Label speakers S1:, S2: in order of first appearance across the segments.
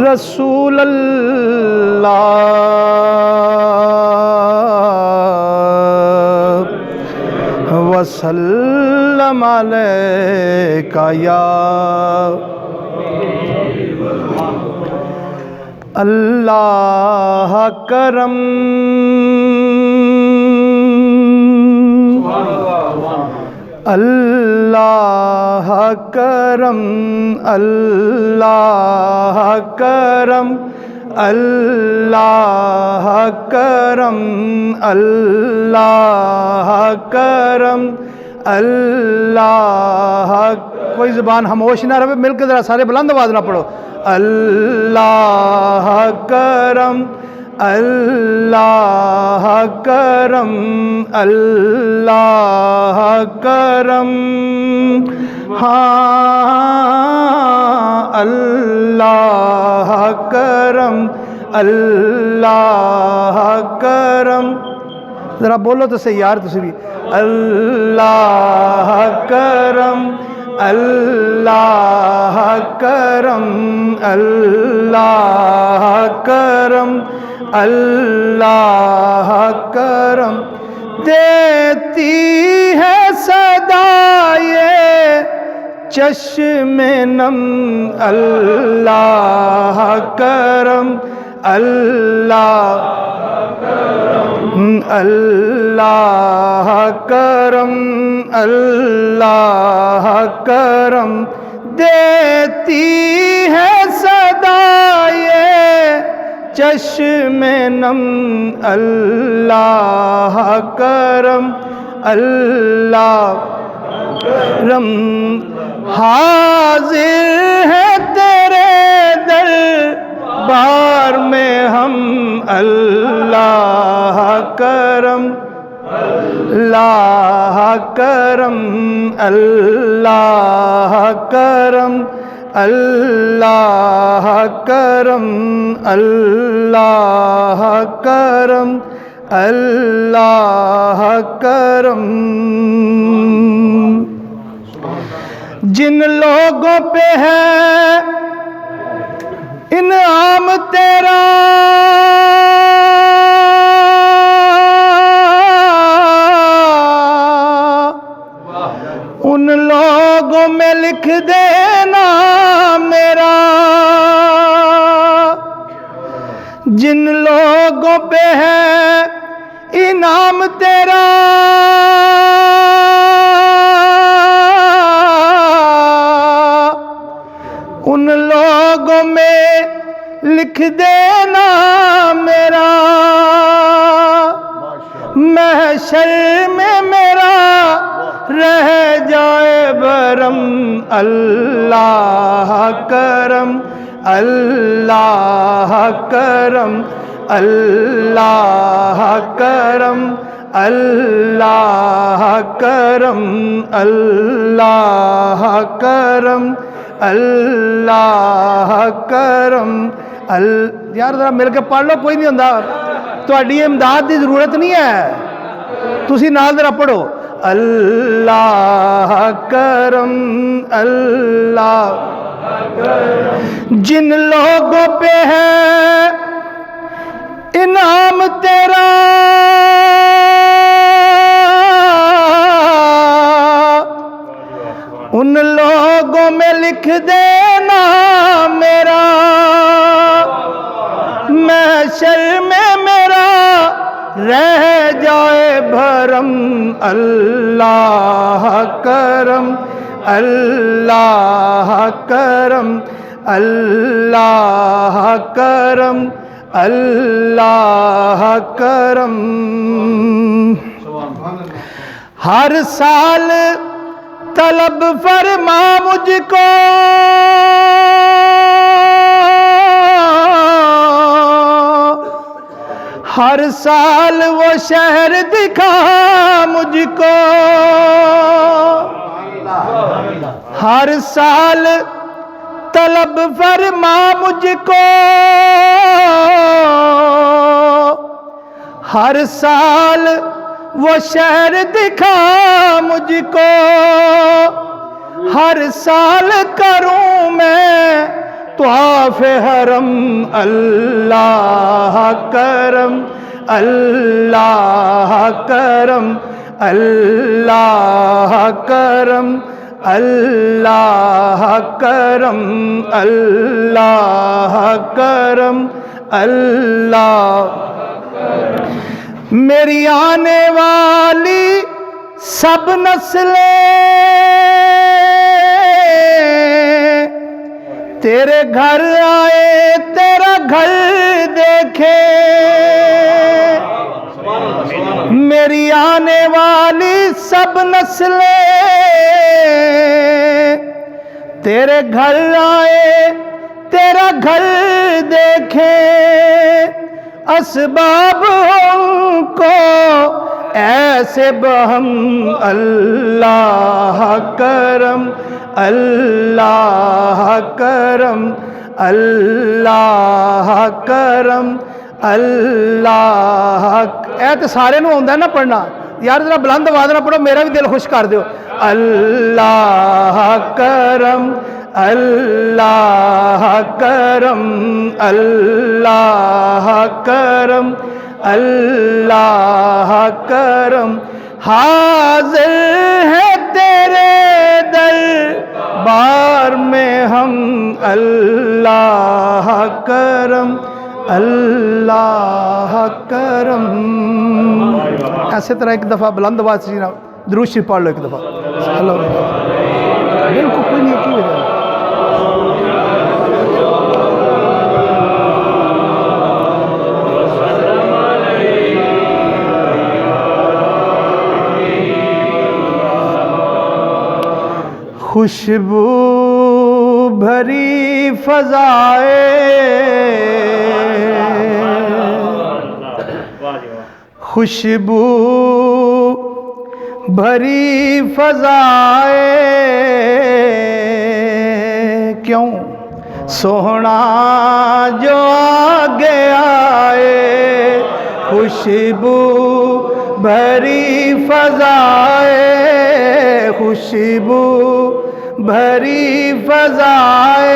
S1: رسول اللہ وسلم علیک یا اللہ کرم اللہ کرم اللہ کرم اللہ کرم اللہ کرم اللہ کوئی زبان خاموش نہ رہے مل کے ذرا سارے بلند آواز نہ پڑھو اللہ کرم اللہ کرم اللہ کرم ہاں اللہ کرم اللہ کرم ذرا بولو تو صحیح یار تسی بھی اللہ کرم اللہ کرم اللہ کرم اللہ کرم دیتی ہے صدا یہ چشم نم اللہ کرم اللہ اللہ کرم اللہ کرم دیتی ہے صدا یہ چشم نم اللہ کرم اللہ کرم حاضر ہے تیرے دربار میں ہم اللہ کرم اللہ کرم اللہ کرم اللہ کرم اللہ کرم اللہ کرم جن لوگوں پہ ہے انعام تیرا ان لوگوں میں لکھ دینا میرا جن لوگوں پہ ہے انعام تیرا ان لوگوں میں لکھ دینا میرا محشر میں میرا رہ جائے برم اللہ کرم اللہ کرم اللہ کرم اللہ کرم اللہ کرم اللہ کرم یار ذرا مل کے پڑھ لو کوئی نہیں ہوتا تہاڈی امداد کی ضرورت نہیں ہے تسی نال ذرا پڑھو اللہ کرم اللہ جن لوگوں پہ ہے انعام تیرا ان لوگوں میں لکھ دینا میرا محشر میں میرا رہ جائے بھرم اللہ کرم اللہ کرم اللہ کرم اللہ کرم ہر سال طلب فرما مجھ کو ہر سال وہ شہر دکھا مجھ کو ہر سال طلب فرما مجھ کو ہر سال وہ شہر دکھا مجھ کو ہر سال کروں میں طواف حرم اللہ کرم اللہ کرم اللہ کرم اللہ کرم اللہ کرم اللہ میری آنے والی سب نسلیں تیرے گھر آئے تیرا گھر دیکھے میری آنے والی سب نسلیں تیرے گھر آئے تیرا گھر دیکھے اسباب ہم کو ایسے بہم اللہ کرم اللہ کرم اللہ کرم اللہ تو سارے نو آتا ہے نا پڑھنا یار ذرا بلند آواز نہ پڑھو میرا بھی دل خوش کر دیو اللہ کرم اللہ کرم اللہ کرم اللہ کرم حاضر ہے تیرے دربار میں ہم اللہ کرم اللہ کرم ایسے طرح ایک دفعہ بلند آواز سے درود شریف پڑھ لو ایک دفعہ بالکل کوئی نہیں کی وجہ خوشبو بھری فضائے خوشبو بھری فضائے کیوں سوہنا جو آگے آئے خوشبو بھری فضائے خوشبو بھری فضائے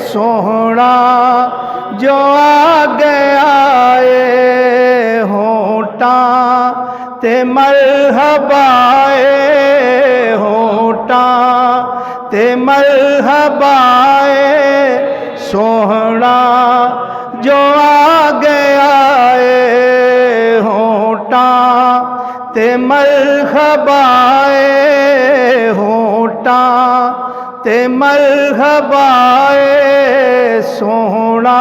S1: سوہنا جو آگے آئے ہونٹاں تے مرحبائے ہونٹاں تے مرحبائے سوہنا جو آگے آئے ہونٹاں تے مرحبائے ہونٹاں تے مرحبائے سوہنا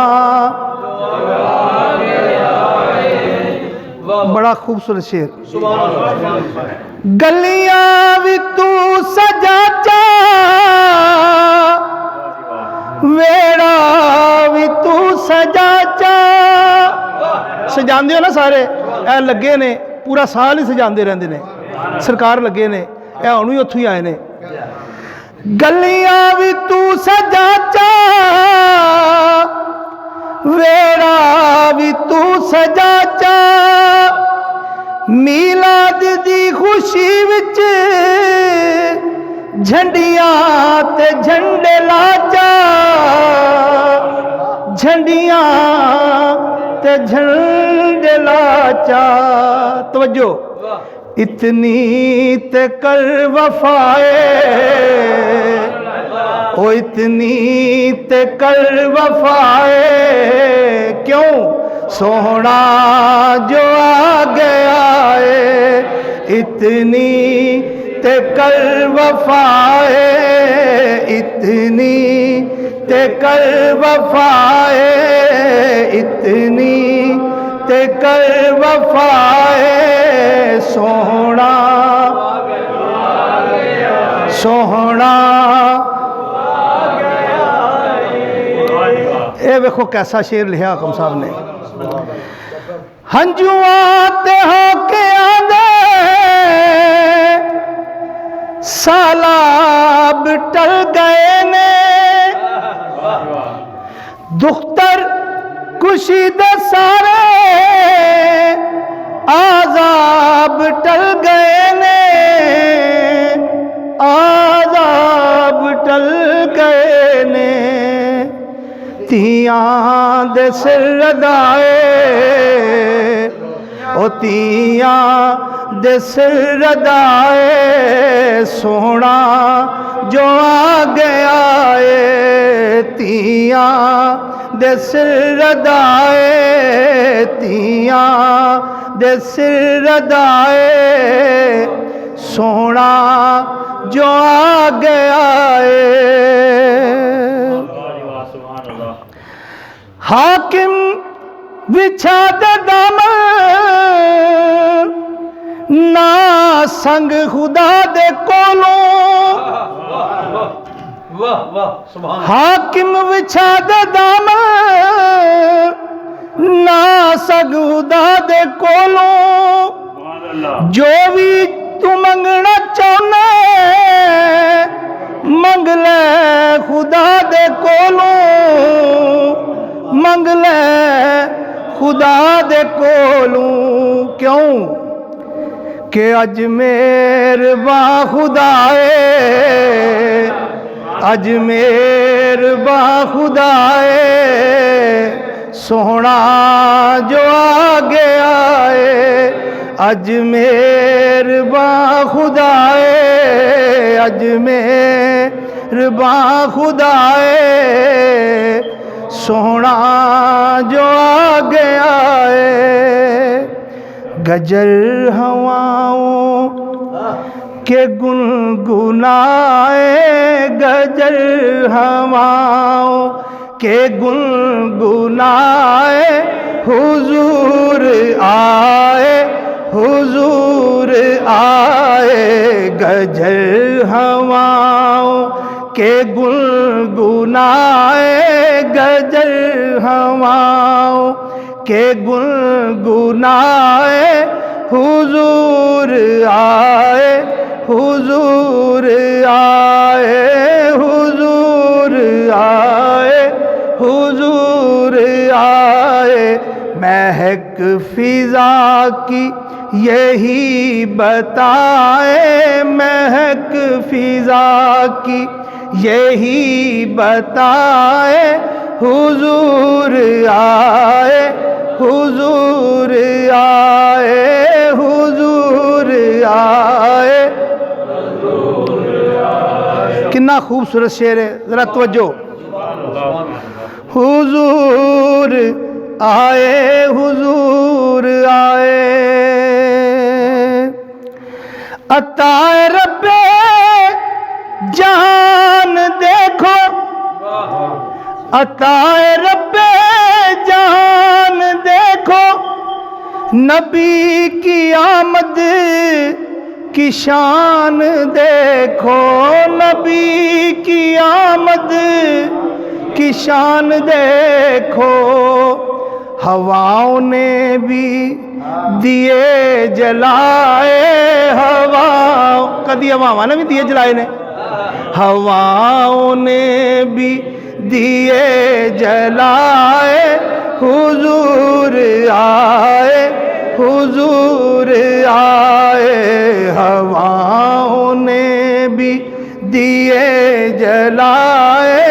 S1: بڑا خوبصورت شعر گلیاں بھی تو سجا چا ویڑا بھی تو سجا چا سجاندے ہو نا سارے اے لگے نے پورا سال ہی سجاندے رہندے نے سرکار لگے نے اے ہن وی اوتھوں ہی آئے نے گلیاں بھی تو سجا چا ویڑا بھی تو سجا چا میلاد دی خوشی وچ جھنڈیاں تے جھنڈے لا چا جھنڈیاں تے جھنڈے لا چا توجہ اتنی تے کر وفائے او اتنی تے کر وفائے کیوں سوہنا جو آگے آئے اتنی تے کر وفائے اتنی تے کر وفائے اتنی تے کر وفائے سوہنا سوہنا اے ویکھو کیسا شعر لکھا حکم صاحب نے ہنجواں تے ہو کے آندے سالاب ٹل گئے نے دختر کشیدہ سارے عذاب ٹل گئے نے عذاب ٹل گئے نے تیاں دے سر ردائے او تیاں دے سر ردائے سونا جو آ گیا ہے تیاں دے سر ردائے تیاں دے سر ردائے سونا جو آ گیا ہے حاکم بچھا دے دامن نا سنگ خدا دے کولوں حاکم بچھا دے دامن نا سنگ خدا دے کولوں جو بھی تو منگنا چاہنا منگ لے خدا دے کولوں منگ لے خدا دے کولوں کیوں کہ اج مہرباں خدا ہے اج مہرباں خدا ہے سونا جو آ گیا ہے اج مہرباں خدا ہے اج مہرباں خدا ہے سونا جو آ گیا ہے گجر ہواؤں کے گنگنائے گجر ہواؤں کے گنگنائے حضور آئے حضور آئے گجر ہواؤں کے گنگنائے گجر ہواؤں کے گنگنائے حضور آئے حضور آئے حضور آئے حضور آئے مہک فضا کی یہی بتائے مہک فضا کی یہی بتائے حضور آئے حضور آئے حضور آئے کتنا خوبصورت شعر ہے ذرا توجہ حضور آئے حضور آئے عطا رب جہان دیکھو عطا رب جہان دیکھو نبی کی آمد کی شان دیکھو نبی کی آمد کی شان دیکھو ہواؤں نے بھی دیے جلائے ہواؤں کدی ہواؤں نے بھی دیے جلائے نے ہواؤں نے بھی دیے جلائے حضور آئے حضور آئے ہواؤں نے بھی دیے جلائے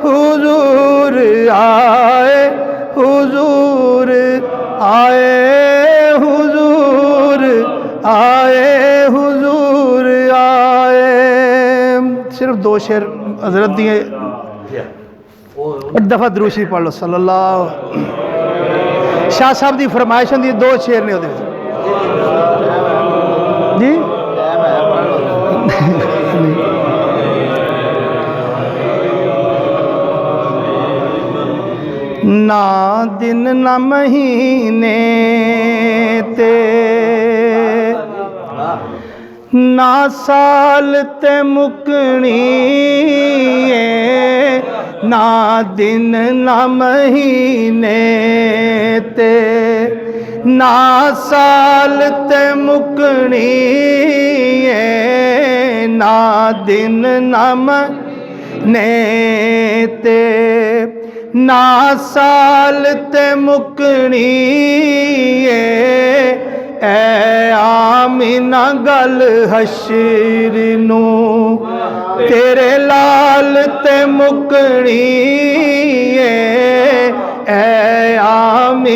S1: حضور آئے حضور آئے حضور آئے حضور آئے صرف دو شعر حضرت دیے ایک دفعہ درود شریف پڑھ لو صلی اللہ شاہ صاحب دی فرمائش ہوندی دو شعر نے ہوتے جی نہ دن نہ مہینے تے نہ سال تے مکنی نہ دن نہ مہینے تے نہ سال تے مکنی نہ دن نہ مہینے تے نہ سال تے مکنی اے آمینہ گل حشر نو تیرے لال تے مکنی